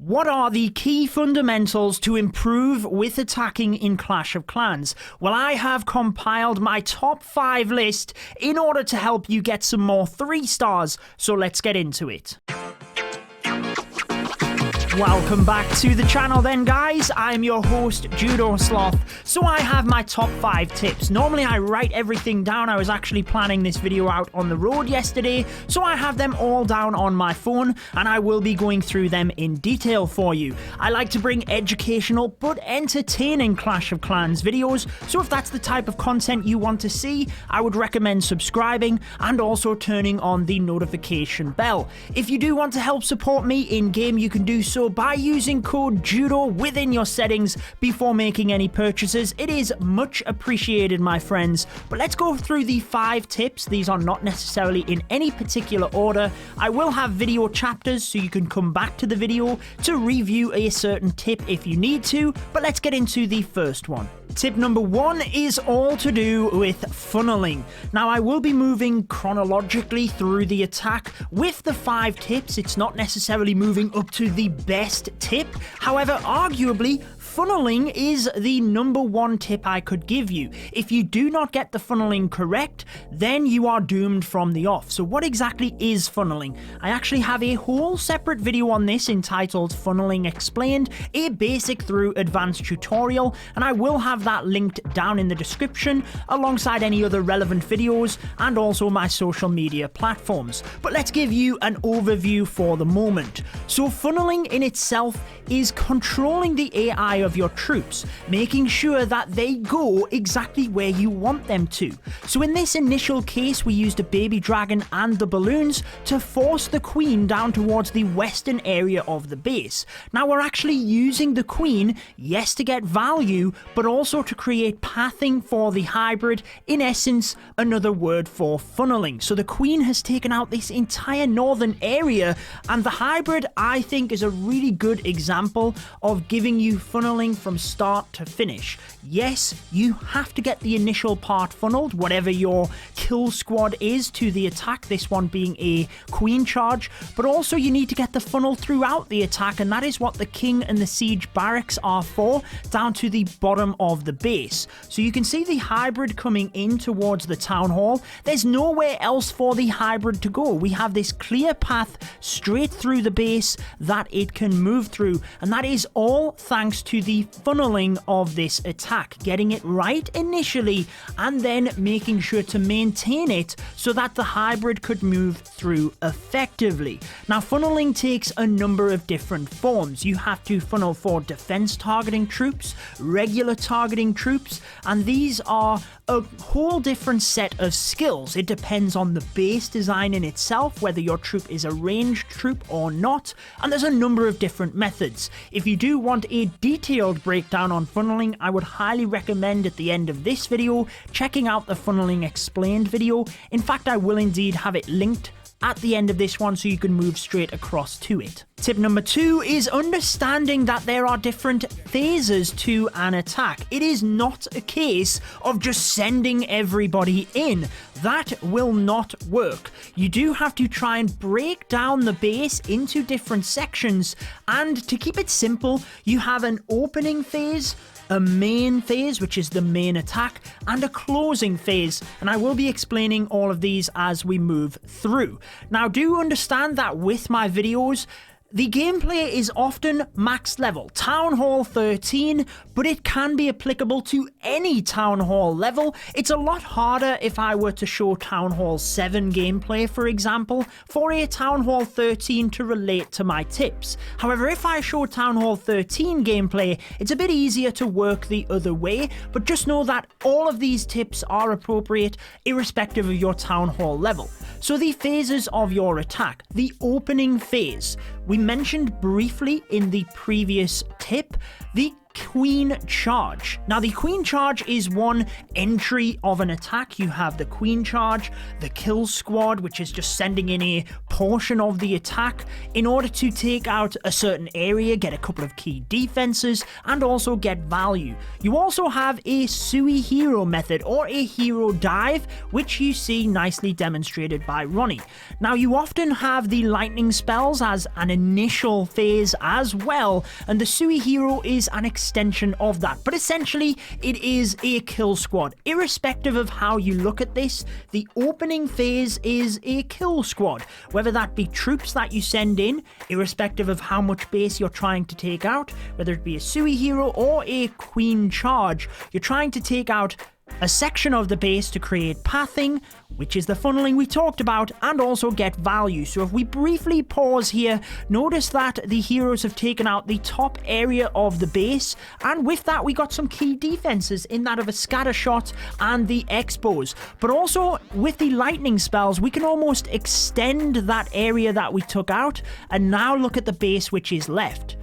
What are the key fundamentals to improve with attacking in Clash of Clans? Well, I have compiled my top 5 list in order to help you get some more 3 stars, so let's get into it. Welcome back to the channel then, guys. I'm your host, Judo Sloth. So I have my top 5 tips. Normally I write everything down. I was actually planning this video out on the road yesterday, so I have them all down on my phone and I will be going through them in detail for you. I like to bring educational but entertaining Clash of Clans videos, so if that's the type of content you want to see, I would recommend subscribing and also turning on the notification bell. If you do want to help support me in-game, you can do so by using code JUDO within your settings before making any purchases. It is much appreciated, my friends. But let's go through the 5 tips. These are not necessarily in any particular order. I will have video chapters so you can come back to the video to review a certain tip if you need to, but let's get into the first one. Tip number 1 is all to do with funneling. Now, I will be moving chronologically through the attack with the 5 tips. It's not necessarily moving up to the best tip. However, arguably, funneling is the number 1 tip I could give you. If you do not get the funneling correct, then you are doomed from the off. So what exactly is funneling? I actually have a whole separate video on this entitled Funneling Explained, a basic through advanced tutorial, and I will have that linked down in the description alongside any other relevant videos and also my social media platforms. But let's give you an overview for the moment. So funneling in itself is controlling the AI of your troops, making sure that they go exactly where you want them to. So in this initial case, we used a baby dragon and the balloons to force the queen down towards the western area of the base. Now we're actually using the queen, yes, to get value, but also to create pathing for the hybrid, in essence, another word for funneling. So the queen has taken out this entire northern area, and the hybrid, I think, is a really good example of giving you funneling from start to finish. Yes, you have to get the initial part funneled, whatever your kill squad is to the attack, this one being a queen charge, but also you need to get the funnel throughout the attack, and that is what the king and the siege barracks are for, down to the bottom of the base. So you can see the hybrid coming in towards the town hall. There's nowhere else for the hybrid to go. We have this clear path straight through the base that it can move through, and that is all thanks to the funneling of this attack, getting it right initially and then making sure to maintain it so that the hybrid could move through effectively. Now, funneling takes a number of different forms. You have to funnel for defense targeting troops, regular targeting troops, and these are a whole different set of skills. It depends on the base design in itself, whether your troop is a ranged troop or not, and there's a number of different methods. If you do want a detailed breakdown on funneling, I would highly recommend at the end of this video checking out the Funneling Explained video. In fact, I will indeed have it linked at the end of this one so you can move straight across to it. Tip number 2 is understanding that there are different phases to an attack. It is not a case of just sending everybody in. That will not work. You do have to try and break down the base into different sections, and to keep it simple, you have an opening phase, a main phase, which is the main attack, and a closing phase, and I will be explaining all of these as we move through. Now, do understand that with my videos, the gameplay is often max level, Town Hall 13, but it can be applicable to any Town Hall level. It's a lot harder if I were to show Town Hall 7 gameplay, for example, for a Town Hall 13 to relate to my tips. However, if I show Town Hall 13 gameplay, it's a bit easier to work the other way, but just know that all of these tips are appropriate irrespective of your Town Hall level. So the phases of your attack, the opening phase, we mentioned briefly in the previous tip, the Queen Charge. Now the Queen Charge is one entry of an attack. You have the Queen Charge, the Kill Squad, which is just sending in a portion of the attack in order to take out a certain area, get a couple of key defenses, and also get value. You also have a Sui Hero method, or a hero dive, which you see nicely demonstrated by Ronnie. Now you often have the lightning spells as an initial phase as well, and the Sui Hero is an extension of that, but essentially it is a kill squad. Irrespective of how you look at this, the opening phase is a kill squad, whether that be troops that you send in, irrespective of how much base you're trying to take out, whether it be a Sui Hero or a Queen Charge. You're trying to take out a section of the base to create pathing, which is the funneling we talked about, and also get value. So if we briefly pause here, notice that the heroes have taken out the top area of the base, and with that we got some key defenses in that of a scatter shot and the expos. But also with the lightning spells, we can almost extend that area that we took out, and now look at the base which is left.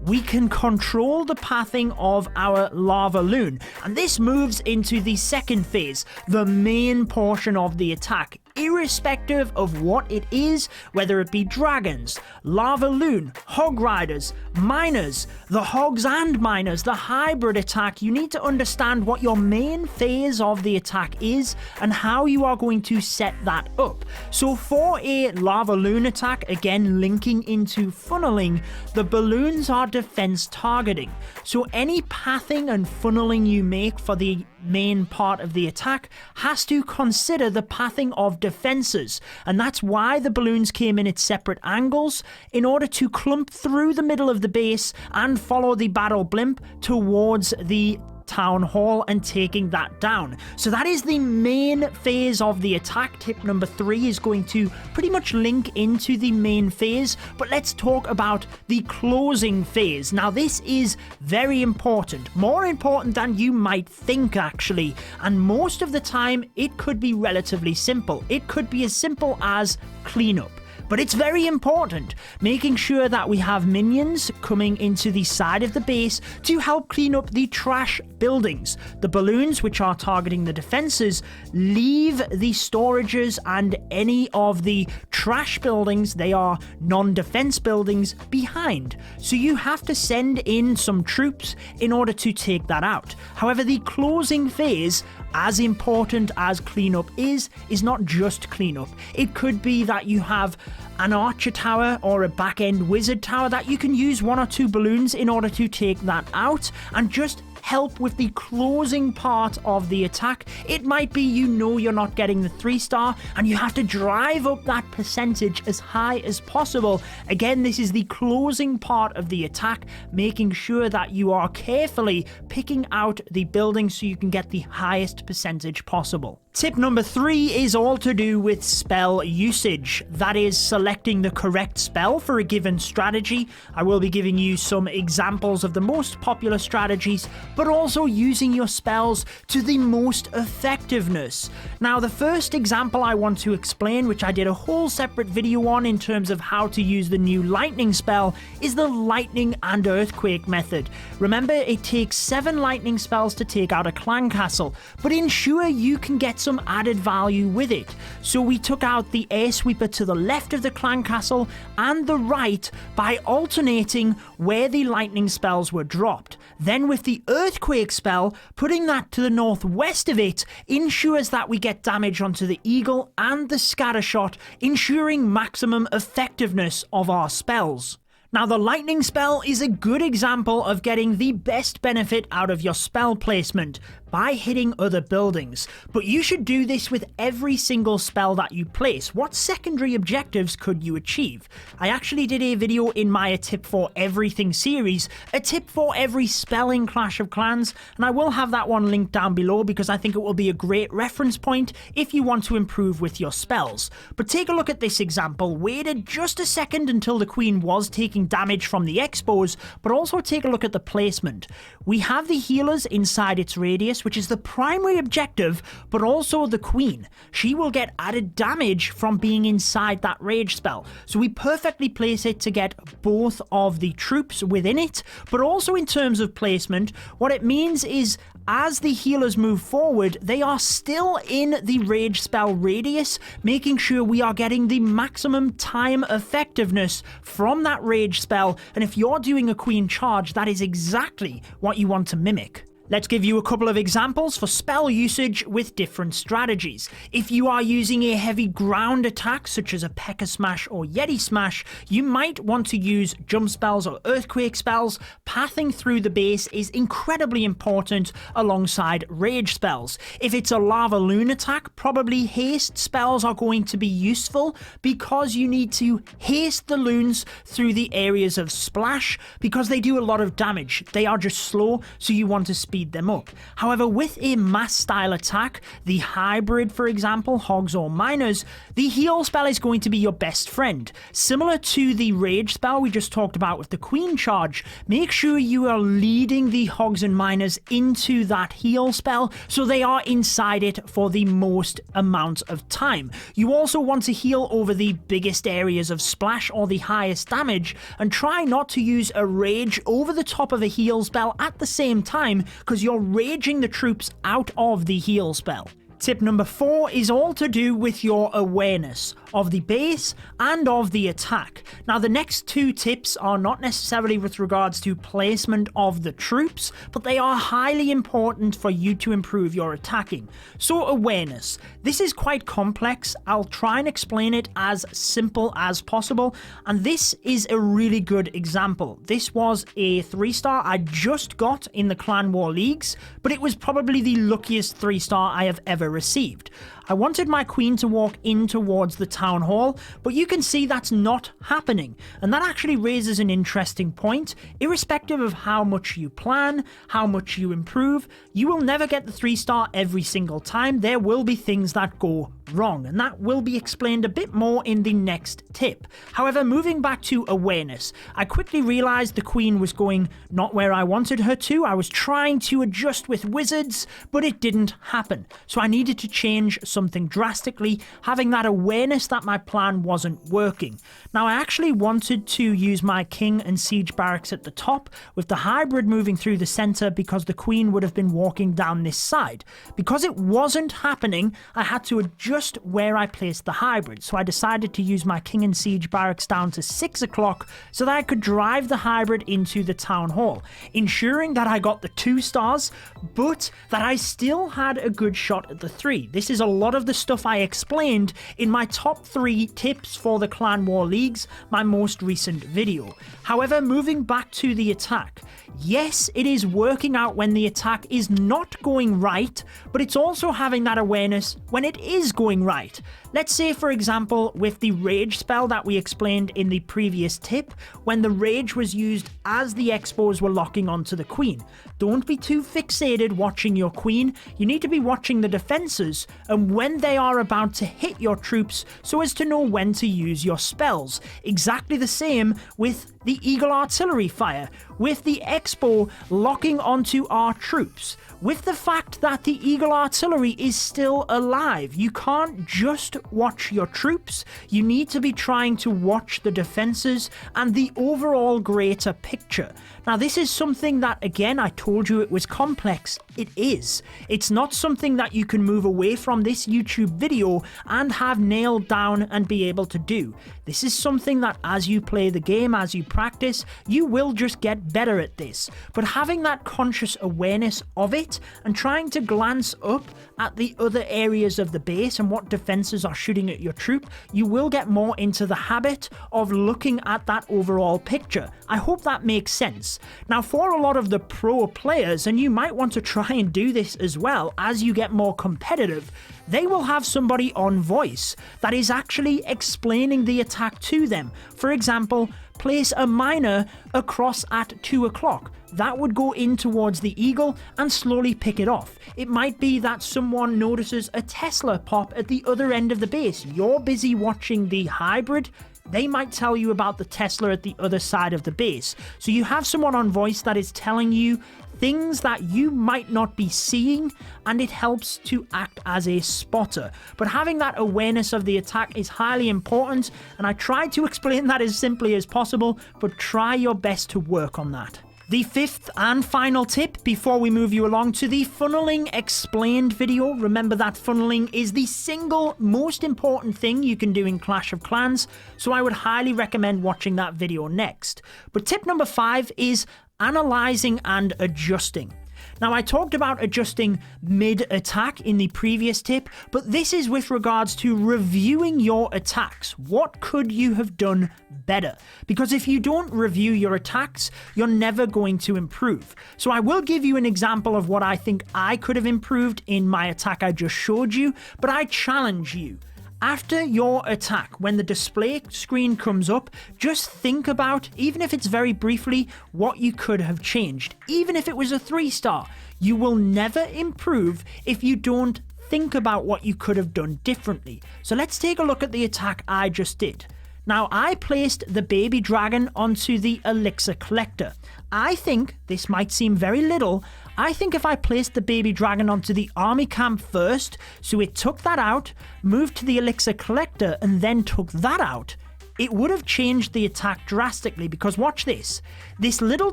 We can control the pathing of our Lava Loon, and this moves into the second phase, the main portion of the attack. Irrespective of what it is, whether it be dragons, Lava Loon, Hog Riders, Miners, the Hogs and Miners, the hybrid attack, you need to understand what your main phase of the attack is and how you are going to set that up. So for a Lava Loon attack, again linking into funneling, the balloons are defense targeting. So any pathing and funneling you make for the main part of the attack has to consider the pathing of defenses, and that's why the balloons came in at separate angles, in order to clump through the middle of the base and follow the battle blimp towards the town hall and taking that down. So that is the main phase of the attack. Tip number 3 is going to pretty much link into the main phase, but let's talk about the closing phase. Now this is very important, more important than you might think actually, and most of the time it could be relatively simple. It could be as simple as cleanup. But it's very important, making sure that we have minions coming into the side of the base to help clean up the trash buildings. The balloons, which are targeting the defenses, leave the storages and any of the trash buildings, they are non-defense buildings, behind. So you have to send in some troops in order to take that out. However, the closing phase, as important as cleanup is not just cleanup. It could be that you have an archer tower or a back-end wizard tower that you can use 1 or 2 balloons in order to take that out and just help with the closing part of the attack. It might be you're not getting the 3-star and you have to drive up that percentage as high as possible. Again, this is the closing part of the attack, making sure that you are carefully picking out the buildings so you can get the highest percentage possible. Tip number 3 is all to do with spell usage. That is selecting the correct spell for a given strategy. I will be giving you some examples of the most popular strategies, but also using your spells to the most effectiveness. Now, the first example I want to explain, which I did a whole separate video on in terms of how to use the new lightning spell, is the lightning and earthquake method. Remember, it takes 7 lightning spells to take out a clan castle, but ensure you can get some added value with it. So we took out the air sweeper to the left of the clan castle and the right by alternating where the lightning spells were dropped. Then with the earthquake spell, putting that to the northwest of it ensures that we get damage onto the eagle and the scatter shot, ensuring maximum effectiveness of our spells. Now, the lightning spell is a good example of getting the best benefit out of your spell placement by hitting other buildings, but you should do this with every single spell that you place. What secondary objectives could you achieve? I actually did a video in my A Tip for Everything series, a tip for every spell in Clash of Clans, and I will have that one linked down below because I think it will be a great reference point if you want to improve with your spells. But take a look at this example. Waited just a second until the queen was taking damage from the expos, but also take a look at the placement. We have the healers inside its radius, Radius, which is the primary objective, but also the Queen. She will get added damage from being inside that rage spell. So we perfectly place it to get both of the troops within it, but also in terms of placement, what it means is as the healers move forward, they are still in the rage spell radius, making sure we are getting the maximum time effectiveness from that rage spell. And if you're doing a Queen charge, that is exactly what you want to mimic. Let's give you a couple of examples for spell usage with different strategies. If you are using a heavy ground attack, such as a P.E.K.K.A. Smash or Yeti Smash, you might want to use jump spells or earthquake spells. Pathing through the base is incredibly important alongside rage spells. If it's a Lava Loon attack, probably haste spells are going to be useful because you need to haste the loons through the areas of splash because they do a lot of damage. They are just slow, so you want to speed them up. However, with a mass style attack, the hybrid, for example, Hogs or Miners, the heal spell is going to be your best friend. Similar to the rage spell we just talked about with the Queen charge, make sure you are leading the Hogs and Miners into that heal spell so they are inside it for the most amount of time. You also want to heal over the biggest areas of splash or the highest damage, and try not to use a rage over the top of a heal spell at the same time, because you're raging the troops out of the heal spell. Tip number 4 is all to do with your awareness of the base and of the attack. Now, the next 2 tips are not necessarily with regards to placement of the troops, but they are highly important for you to improve your attacking. So, awareness. This is quite complex. I'll try and explain it as simple as possible, and this is a really good example. This was a 3-star I just got in the Clan War Leagues, but it was probably the luckiest 3-star I have ever received. I wanted my Queen to walk in towards the town hall, but you can see that's not happening. And that actually raises an interesting point. Irrespective of how much you plan, how much you improve, you will never get the 3-star every single time. There will be things that go wrong, and that will be explained a bit more in the next tip. However, moving back to awareness, I quickly realized the Queen was going not where I wanted her to. I was trying to adjust with wizards, but it didn't happen. So I needed to change something drastically, having that awareness that my plan wasn't working. Now, I actually wanted to use my King and Siege Barracks at the top, with the hybrid moving through the center because the Queen would have been walking down this side. Because it wasn't happening, I had to adjust where I placed the hybrid, so I decided to use my King and Siege Barracks down to 6 o'clock so that I could drive the hybrid into the town hall, ensuring that I got the 2 stars, but that I still had a good shot at the 3. This is a lot of the stuff I explained in my top 3 tips for the Clan War Leagues, my most recent video. However, moving back to the attack, yes, it is working out when the attack is not going right, but it's also having that awareness when it is going right. Let's say, for example, with the rage spell that we explained in the previous tip, when the rage was used as the expos were locking onto the Queen. Don't be too fixated watching your Queen. You need to be watching the defenses and when they are about to hit your troops so as to know when to use your spells. Exactly the same with the Eagle Artillery Fire, with the expo locking onto our troops. With the fact that the Eagle Artillery is still alive, you can't just watch your troops, you need to be trying to watch the defenses and the overall greater picture. Now, this is something that, again, I told you it was complex. It is. It's not something that you can move away from this YouTube video and have nailed down and be able to do. This is something that as you play the game, as you practice, you will just get better at this. But having that conscious awareness of it and trying to glance up at the other areas of the base and what defenses are shooting at your troop, you will get more into the habit of looking at that overall picture. I hope that makes sense. Now, for a lot of the pro players, and you might want to try and do this as well as you get more competitive, they will have somebody on voice that is actually explaining the attack to them. For example, place a miner across at 2 o'clock. That would go in towards the Eagle and slowly pick it off. It might be that someone notices a Tesla pop at the other end of the base. You're busy watching the hybrid. they might tell you about the Tesla at the other side of the base. So you have someone on voice that is telling you things that you might not be seeing, and it helps to act as a spotter. But having that awareness of the attack is highly important, and I tried to explain that as simply as possible, but try your best to work on that. The fifth and final tip before we move you along to the funneling explained video. Remember that funneling is the single most important thing you can do in Clash of Clans, so I would highly recommend watching that video next. But tip number 5 is analyzing and adjusting. Now, I talked about adjusting mid-attack in the previous tip, but this is with regards to reviewing your attacks. What could you have done better? Because if you don't review your attacks, you're never going to improve. So I will give you an example of what I think I could have improved in my attack I just showed you, but I challenge you. After your attack, when the display screen comes up, just think about, even if it's very briefly, what you could have changed. Even if it was a 3-star, you will never improve if you don't think about what you could have done differently. So let's take a look at the attack I just did. Now, I placed the baby dragon onto the elixir collector. I think this might seem very little. I think if I placed the baby dragon onto the army camp first, so it took that out, moved to the elixir collector, and then took that out, it would have changed the attack drastically, because watch this. This little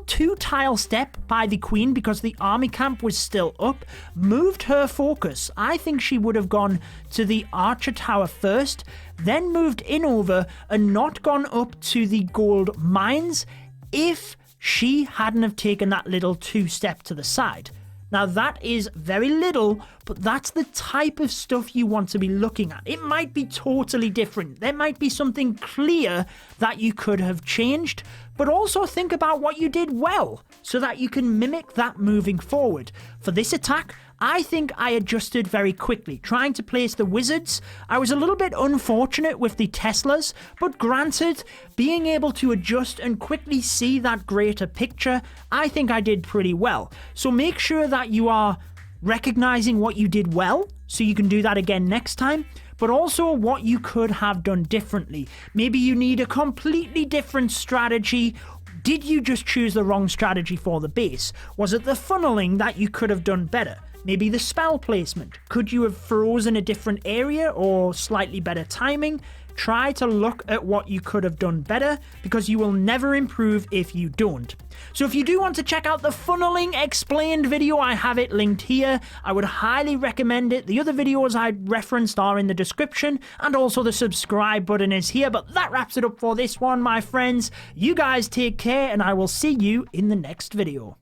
2-tile step by the queen, because the army camp was still up, moved her focus. I think she would have gone to the archer tower first, then moved in over and not gone up to the gold mines if she hadn't have taken that little 2-step to the side. Now, that is very little, but that's the type of stuff you want to be looking at. It might be totally different. There might be something clear that you could have changed, but also think about what you did well so that you can mimic that moving forward. For this attack, I think I adjusted very quickly. Trying to place the wizards, I was a little bit unfortunate with the Teslas, but granted, being able to adjust and quickly see that greater picture, I think I did pretty well. So make sure that you are recognizing what you did well, so you can do that again next time, but also what you could have done differently. Maybe you need a completely different strategy. Did you just choose the wrong strategy for the base? Was it the funneling that you could have done better? Maybe the spell placement. Could you have frozen a different area or slightly better timing? Try to look at what you could have done better, because you will never improve if you don't. So if you do want to check out the funneling explained video, I have it linked here. I would highly recommend it. The other videos I referenced are in the description, and also the subscribe button is here. But that wraps it up for this one, my friends. You guys take care, and I will see you in the next video.